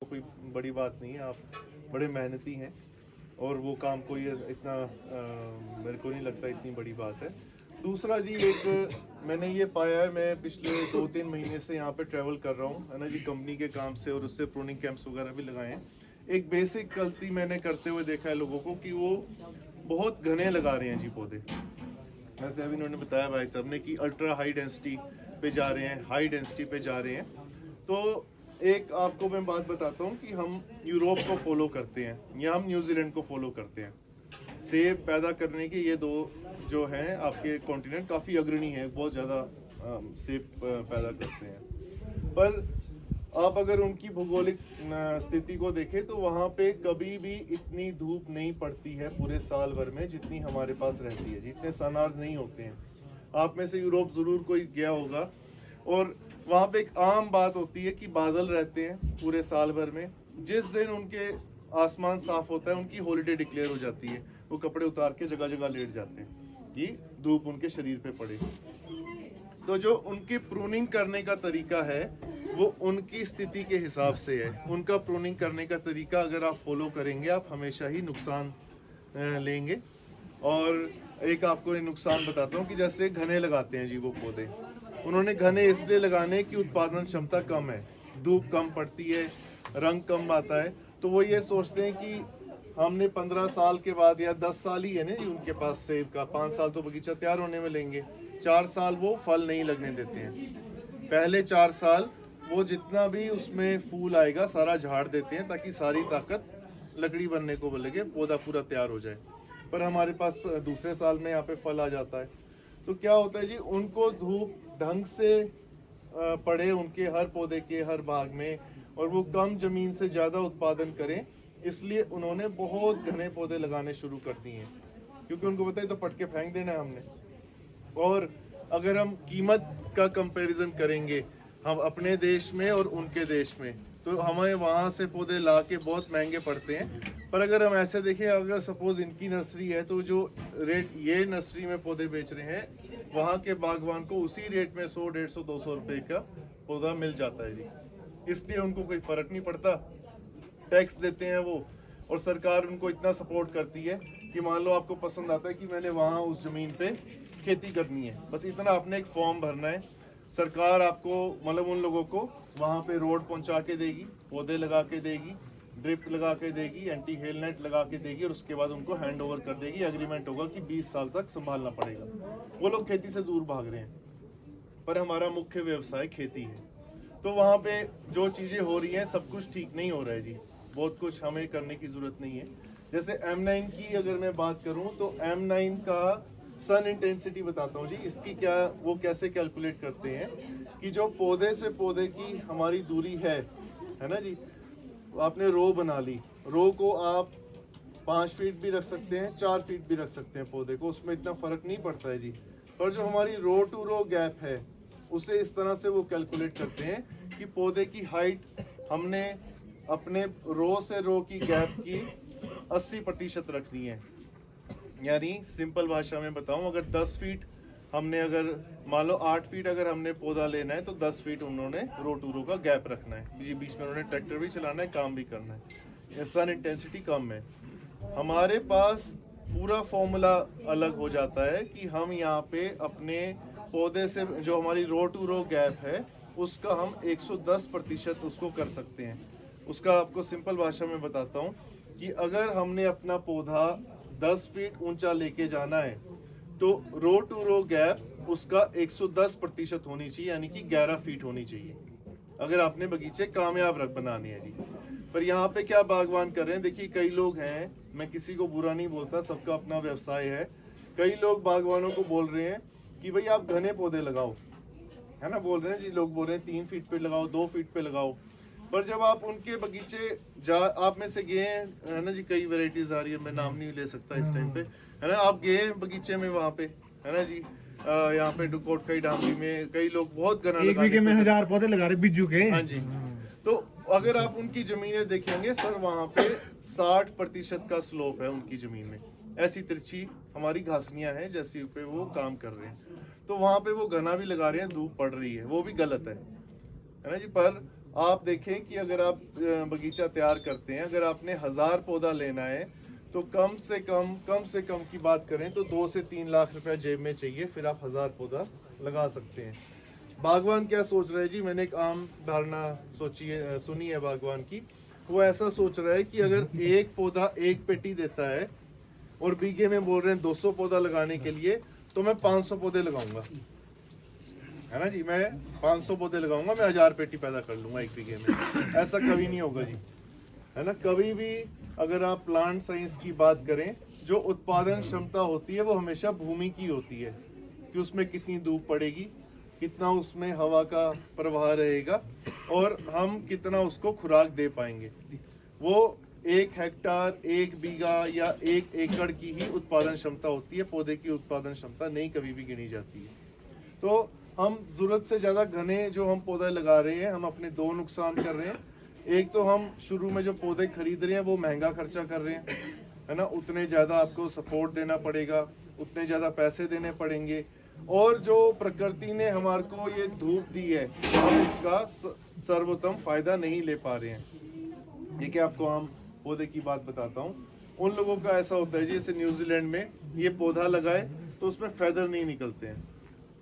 कोई बड़ी बात नहीं है, आप बड़े मेहनती हैं और वो काम कोई इतना मेरे को नहीं लगता इतनी बड़ी बात है। दूसरा जी, एक मैंने ये पाया है, मैं पिछले 2-3 महीने से यहाँ पे ट्रैवल कर रहा हूँ, है ना जी, कंपनी के काम से, और उससे प्रूनिंग कैंप्स वगैरह भी लगाए हैं। एक बेसिक गलती मैंने करते हुए देखा है लोगों को कि वो बहुत घने लगा रहे हैं जी पौधे। जैसे अभी उन्होंने बताया भाई साहब ने कि अल्ट्रा हाई डेंसिटी पे जा रहे हैं, हाई डेंसिटी पे जा रहे हैं। तो एक आपको मैं बात बताता हूँ कि हम यूरोप को फॉलो करते हैं या हम न्यूजीलैंड को फॉलो करते हैं। सेब पैदा करने के ये दो जो हैं आपके कॉन्टिनेंट काफ़ी अग्रणी है, बहुत ज़्यादा सेब पैदा करते हैं। पर आप अगर उनकी भौगोलिक स्थिति को देखें तो वहाँ पे कभी भी इतनी धूप नहीं पड़ती है पूरे साल भर में जितनी हमारे पास रहती है, जितने सनआवर्स नहीं होते हैं। आप में से यूरोप ज़रूर कोई गया होगा, और वहाँ पे एक आम बात होती है कि बादल रहते हैं पूरे साल भर में। जिस दिन उनके आसमान साफ होता है उनकी हॉलिडे डिक्लेयर हो जाती है, वो कपड़े उतार के जगह जगह लेट जाते हैं कि धूप उनके शरीर पे पड़े। तो जो उनकी प्रूनिंग करने का तरीका है वो उनकी स्थिति के हिसाब से है। उनका प्रूनिंग करने का तरीका अगर आप फॉलो करेंगे आप हमेशा ही नुकसान लेंगे। और एक आपको ये नुकसान बताता हूँ कि जैसे घने लगाते हैं जी वो पौधे, उन्होंने घने इसलिए लगाने की उत्पादन क्षमता कम है, धूप कम पड़ती है, रंग कम आता है। तो वो ये सोचते हैं कि हमने 15 साल के बाद या 10 साल ही है ना उनके पास सेब का, 5 साल तो बगीचा तैयार होने में लेंगे, 4 साल वो फल नहीं लगने देते हैं। पहले 4 साल वो जितना भी उसमें फूल आएगा सारा झाड़ देते हैं ताकि सारी ताकत लकड़ी बनने को लगे, पौधा पूरा तैयार हो जाए। पर हमारे पास दूसरे साल में यहाँ पे फल आ जाता है। तो क्या होता है जी, उनको धूप ढंग से पड़े उनके हर पौधे के हर भाग में, और वो कम जमीन से ज़्यादा उत्पादन करें, इसलिए उन्होंने बहुत घने पौधे लगाने शुरू कर दिए हैं, क्योंकि उनको पता है तो पट के फेंक देना है हमने। और अगर हम कीमत का कंपैरिजन करेंगे हम अपने देश में और उनके देश में, तो हमें वहाँ से पौधे ला के बहुत महंगे पड़ते हैं। पर अगर हम ऐसे देखें, अगर सपोज इनकी नर्सरी है तो जो रेट ये नर्सरी में पौधे बेच रहे हैं वहाँ के बागवान को उसी रेट में 100, 150, 200 रुपये का पौधा मिल जाता है जी। इसलिए उनको कोई फ़र्क नहीं पड़ता, टैक्स देते हैं वो, और सरकार उनको इतना सपोर्ट करती है कि मान लो आपको पसंद आता है कि मैंने वहाँ उस ज़मीन पे खेती करनी है, बस इतना आपने एक फॉर्म भरना है, सरकार आपको मतलब उन लोगों को वहाँ पे रोड पहुँचा के देगी, पौधे लगा के देगी, ड्रिप लगा के देगी, एंटी हेल नेट लगा के देगी, और उसके बाद उनको हैंड ओवर कर देगी। एग्रीमेंट होगा कि 20 साल तक संभालना पड़ेगा। वो लोग खेती से दूर भाग रहे हैं, पर हमारा मुख्य व्यवसाय खेती है। तो वहाँ पे जो चीज़ें हो रही हैं सब कुछ ठीक नहीं हो रहा है जी, बहुत कुछ हमें करने की ज़रूरत नहीं है। जैसे M9 की अगर मैं बात करूँ तो M9 का सन इंटेंसिटी बताता हूँ जी, इसकी क्या वो कैसे कैलकुलेट करते हैं कि जो पौधे से पौधे की हमारी दूरी है ना जी, आपने रो बना ली, रो को आप 5 फीट भी रख सकते हैं, 4 फीट भी रख सकते हैं पौधे को, उसमें इतना फ़र्क नहीं पड़ता है जी। पर जो हमारी रो टू रो गैप है उसे इस तरह से वो कैलकुलेट करते हैं कि पौधे की हाइट हमने अपने रो से रो की गैप की 80% रखनी है। यानी सिंपल भाषा में बताऊं, अगर 10 फीट हमने, अगर मान लो 8 फीट अगर हमने पौधा लेना है तो 10 फीट उन्होंने रो टू रो का गैप रखना है। बीच में उन्होंने ट्रैक्टर भी चलाना है, काम भी करना है। सन इंटेंसिटी कम है। हमारे पास पूरा फॉर्मूला अलग हो जाता है कि हम यहाँ पे अपने पौधे से जो हमारी रो टू रो गैप है उसका हम 110% उसको कर सकते हैं। उसका आपको सिंपल भाषा में बताता हूँ कि अगर हमने अपना पौधा 10 फीट ऊंचा लेके जाना है तो रो टू रो गैप उसका 110% होनी चाहिए, यानी कि 11 फीट होनी चाहिए अगर आपने बगीचे कामयाब बनाने हैं जी। पर यहाँ पे क्या बागवान कर रहे हैं, देखिए कई लोग हैं, मैं किसी को बुरा नहीं बोलता, सबका अपना व्यवसाय है। कई लोग बागवानों को बोल रहे हैं कि भाई आप घने पौधे लगाओ, है ना, बोल रहे हैं जी, लोग बोल रहे हैं 3 फीट पे लगाओ, 2 फीट पे लगाओ। पर जब आप उनके बगीचे आप में से गए हैं ना जी, कई वैरायटीज आ रही है, मैं नाम नहीं ले सकता इस टाइम पे, है ना, आप गए बगीचे में वहाँ पे, है ना जी, यहाँ पे कोटकई डामरी में कई लोग बहुत घना एक बीघे में 1000 पौधे लगा रहे बिज्जू के। हाँ जी। तो अगर आप उनकी जमीनें देखेंगे सर, वहाँ पे 60% का स्लोप है उनकी जमीन में, ऐसी तिरछी हमारी घासनियां हैं जैसी पे वो काम कर रहे हैं। तो वहाँ पे वो घना भी लगा रहे हैं, धूप पड़ रही है, वो भी गलत है ना जी। पर आप देखें कि अगर आप बगीचा तैयार करते हैं, अगर आपने 1000 पौधा लेना है तो कम से कम की बात करें तो 2 से 3 लाख रुपया जेब में चाहिए, फिर आप 1000 पौधा लगा सकते हैं। बागवान क्या सोच रहे हैं जी, मैंने एक आम धारणा सुनी है बागवान की। वो ऐसा सोच रहा है कि अगर एक पौधा एक पेटी देता है और बीघे में बोल रहे हैं 200 पौधा लगाने के लिए, तो मैं 500 पौधे लगाऊंगा, है ना जी। मैं 500 पौधे लगाऊंगा, मैं 1000 पेटी पैदा कर लूंगा एक बीघे में। ऐसा कभी नहीं होगा जी, है ना। कभी भी अगर आप प्लांट साइंस की बात करें, जो उत्पादन क्षमता होती है वो हमेशा भूमि की होती है, कि उसमें कितनी धूप पड़ेगी, कितना उसमें हवा का प्रवाह रहेगा और हम कितना उसको खुराक दे पाएंगे। वो 1 हेक्टार, 1 बीघा या 1 एकड़ की ही उत्पादन क्षमता होती है, पौधे की उत्पादन क्षमता नहीं कभी भी गिनी जाती है। तो हम जरूरत से ज़्यादा घने जो हम पौधे लगा रहे हैं, हम अपने 2 नुकसान कर रहे हैं। एक तो हम शुरू में जो पौधे खरीद रहे हैं वो महंगा खर्चा कर रहे हैं, है ना। उतने ज़्यादा आपको सपोर्ट देना पड़ेगा, उतने ज़्यादा पैसे देने पड़ेंगे, और जो प्रकृति ने हमारे को ये धूप दी है, हम इसका सर्वोत्तम फायदा नहीं ले पा रहे हैं। देखिए आपको आम पौधे की बात बताता हूँ। उन लोगों का ऐसा होता है जी, जैसे न्यूजीलैंड में ये पौधा लगाए तो उसमें फेदर नहीं निकलते हैं,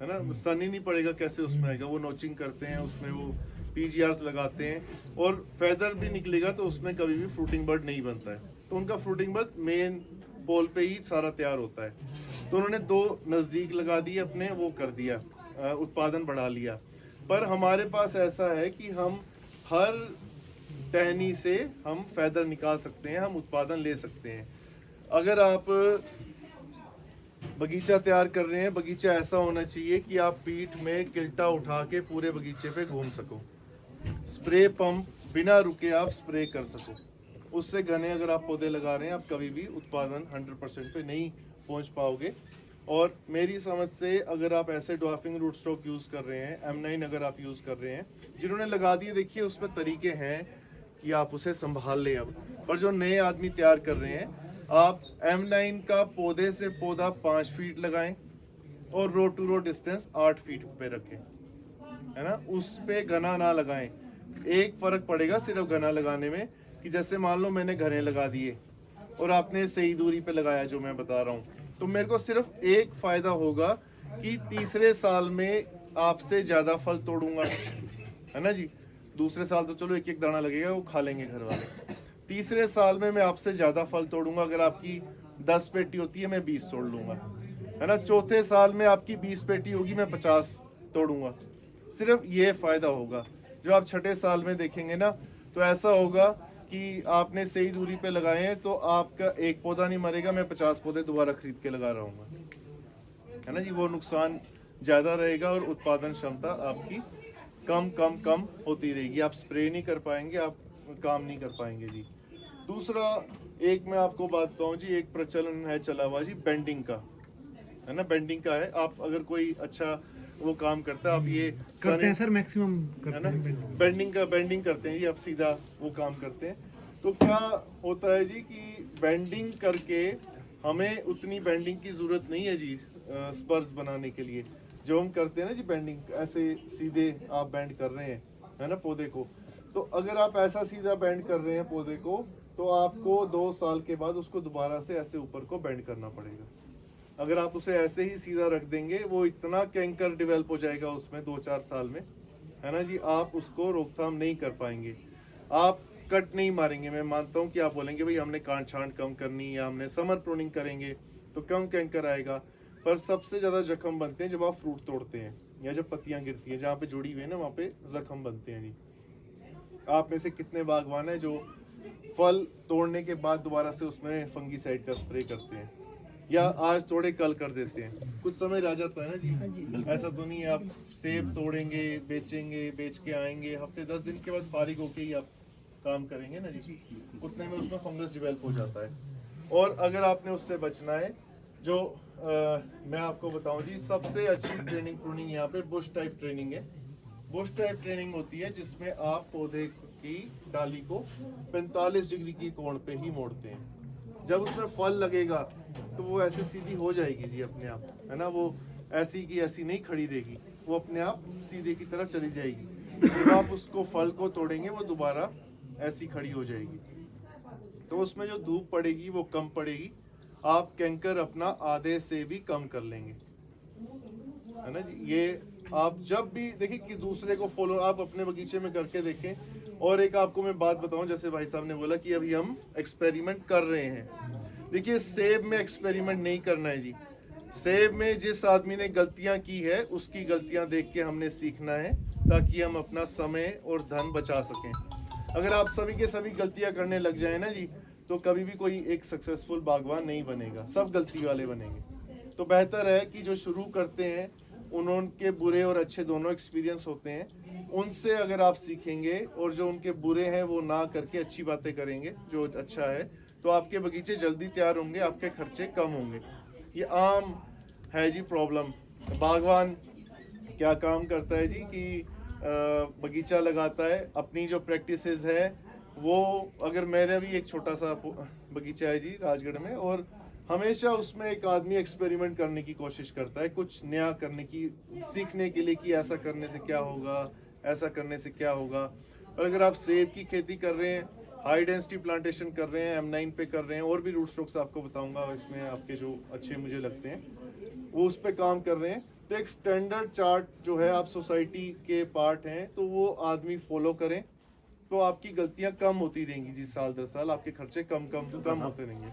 है ना। सन ही नहीं पड़ेगा, कैसे उसमें आएगा। वो नोचिंग करते हैं, उसमें वो PGRs लगाते हैं और फेदर भी निकलेगा तो उसमें कभी भी फ्रूटिंग बर्ड नहीं बनता है। तो उनका फ्रूटिंग बर्ड मेन पोल पे ही सारा तैयार होता है। तो उन्होंने 2 नज़दीक लगा दिए अपने, वो कर दिया, उत्पादन बढ़ा लिया। पर हमारे पास ऐसा है कि हम हर टहनी से हम फेदर निकाल सकते हैं, हम उत्पादन ले सकते हैं। अगर आप बगीचा तैयार कर रहे हैं, बगीचा ऐसा होना चाहिए कि आप पीठ में किल्टा उठा के पूरे बगीचे पे घूम सको, स्प्रे पंप बिना रुके आप स्प्रे कर सको। उससे घने अगर आप पौधे लगा रहे हैं, आप कभी भी उत्पादन 100% पे नहीं पहुंच पाओगे। और मेरी समझ से अगर आप ऐसे ड्वार्फिंग रूट स्टॉक यूज़ कर रहे हैं, M9 अगर आप यूज़ कर रहे हैं, जिन्होंने लगा दिए, देखिए उसमें तरीके हैं कि आप उसे संभाल लें। अब पर जो नए आदमी तैयार कर रहे हैं, आप M9 का पौधे से पौधा 5 फीट लगाएं और रो टू रो डिस्टेंस 8 फीट पे रखें, है ना। उस पे घना ना लगाएं। एक फर्क पड़ेगा सिर्फ घना लगाने में, कि जैसे मान लो मैंने घने लगा दिए और आपने सही दूरी पे लगाया जो मैं बता रहा हूँ, तो मेरे को सिर्फ एक फायदा होगा कि तीसरे साल में आपसे ज्यादा फल तोड़ूंगा, है ना जी। दूसरे साल तो चलो एक एक दाना लगेगा, वो खा लेंगे घर वाले। तीसरे साल में मैं आपसे ज्यादा फल तोड़ूंगा। अगर आपकी 10 पेटी होती है, मैं 20 तोड़ लूंगा, है ना। चौथे साल में आपकी 20 पेटी होगी, मैं 50 तोड़ूंगा। सिर्फ ये फायदा होगा। जो आप छठे साल में देखेंगे ना, तो ऐसा होगा कि आपने सही दूरी पे लगाए हैं, तो आपका एक पौधा नहीं मरेगा, मैं 50 पौधे दोबारा खरीद के लगा रहा हूँ, है ना जी। वो नुकसान ज्यादा रहेगा और उत्पादन क्षमता आपकी कम होती रहेगी। आप स्प्रे नहीं कर पाएंगे, आप काम नहीं कर पाएंगे जी। दूसरा एक मैं आपको बात बताऊं जी, एक प्रचलन है चला हुआ जी बेंडिंग का, है ना। बेंडिंग का है, आप अगर कोई अच्छा वो काम करता है, आप ये करते हैं सर, मैक्सिमम है करते ना, हैं। बेंडिंग करते हैं जी, आप सीधा वो काम करते हैं। तो क्या होता है जी कि बेंडिंग करके हमें उतनी बेंडिंग की जरूरत नहीं है जी, स्पर्स बनाने के लिए। जो हम करते हैं ना जी बेंडिंग, ऐसे सीधे आप बेंड कर रहे हैं, है ना, पौधे को। तो अगर आप ऐसा सीधा बेंड कर रहे हैं पौधे को, तो आपको 2 साल के बाद उसको दोबारा से ऐसे ऊपर को बेंड करना पड़ेगा। अगर आप उसे ऐसे ही सीधा रख देंगे, वो इतना कैंकर डेवलप हो जाएगा उसमें 2-4 साल में, है ना जी। आप उसको रोकथाम नहीं कर पाएंगे, आप कट नहीं मारेंगे। मैं मानता हूँ कि आप बोलेंगे भाई हमने काट छांट कम करनी, या हमने समर प्रूनिंग करेंगे तो कम कैंकर आएगा। पर सबसे ज़्यादा जख्म बनते हैं जब आप फ्रूट तोड़ते हैं या जब पत्तियां गिरती हैं, जहाँ पे जुड़ी हुई है ना, वहाँ पे जख्म बनते हैं जी। आप में से कितने बागवान हैं जो फल तोड़ने के बाद दोबारा से उसमें फंगीसाइड का स्प्रे करते हैं, या आज तोड़े कल कर देते हैं? कुछ समय रह जाता है ना जी। ऐसा तो नहीं है आप सेब तोड़ेंगे, बेचेंगे, बेच के आएंगे, हफ्ते 10 दिन के बाद फारिग होके ही आप काम करेंगे ना जी। उतने में उसमें फंगस डेवलप हो जाता है। और अगर आपने उससे बचना है, जो मैं आपको बताऊं जी, सबसे अच्छी ट्रेनिंग प्रूनिंग यहाँ पे बुश टाइप ट्रेनिंग है। बुश टाइप ट्रेनिंग होती है जिसमें आप पौधे की डाली को 45 डिग्री की कोण पे ही मोड़ते हैं। जब उसमें फल लगेगा तो वो ऐसे सीधी हो जाएगी जी अपने आप, है ना। वो ऐसी की ऐसी नहीं खड़ी रहेगी, वो अपने आप सीधे की तरफ चली जाएगी। जब आप उसको फल को तोड़ेंगे वो दोबारा ऐसी खड़ी हो जाएगी। तो उसमें जो धूप पड़ेगी वो कम पड़ेगी, आप कैंकर अपना आधे से भी कम कर लेंगे, है ना जी। ये आप जब भी देखिए कि दूसरे को फॉलो आप अपने बगीचे में करके देखें। और एक आपको मैं बात बताऊं, जैसे भाई साहब ने बोला कि अभी हम एक्सपेरिमेंट कर रहे हैं। देखिए सेब में एक्सपेरिमेंट नहीं करना है जी। सेब में जिस आदमी ने गलतियां की है उसकी गलतियां देख के हमने सीखना है, ताकि हम अपना समय और धन बचा सकें। अगर आप सभी के सभी गलतियां करने लग जाए ना जी, तो कभी भी कोई एक सक्सेसफुल बागवान नहीं बनेगा, सब गलती वाले बनेंगे। तो बेहतर है कि जो शुरू करते हैं उनके बुरे और अच्छे दोनों एक्सपीरियंस होते हैं, उनसे अगर आप सीखेंगे और जो उनके बुरे हैं वो ना करके अच्छी बातें करेंगे जो अच्छा है, तो आपके बगीचे जल्दी तैयार होंगे, आपके खर्चे कम होंगे। ये आम है जी प्रॉब्लम। बागवान क्या काम करता है जी कि बगीचा लगाता है, अपनी जो प्रैक्टिसेस है वो, अगर मेरा भी एक छोटा सा बगीचा है जी राजगढ़ में, और हमेशा उसमें एक आदमी एक्सपेरिमेंट करने की कोशिश करता है, कुछ नया करने की, सीखने के लिए कि ऐसा करने से क्या होगा, ऐसा करने से क्या होगा। और अगर आप सेब की खेती कर रहे हैं, हाई डेंसिटी प्लांटेशन कर रहे हैं, M9 पे कर रहे हैं, और भी रूट स्टॉक्स आपको बताऊंगा इसमें आपके जो अच्छे मुझे लगते हैं, वो उस पर काम कर रहे हैं, तो एक स्टैंडर्ड चार्ट जो है, आप सोसाइटी के पार्ट हैं तो वो आदमी फॉलो करें, तो आपकी गलतियां कम होती रहेंगी जी। साल दर साल आपके खर्चे कम होते रहेंगे।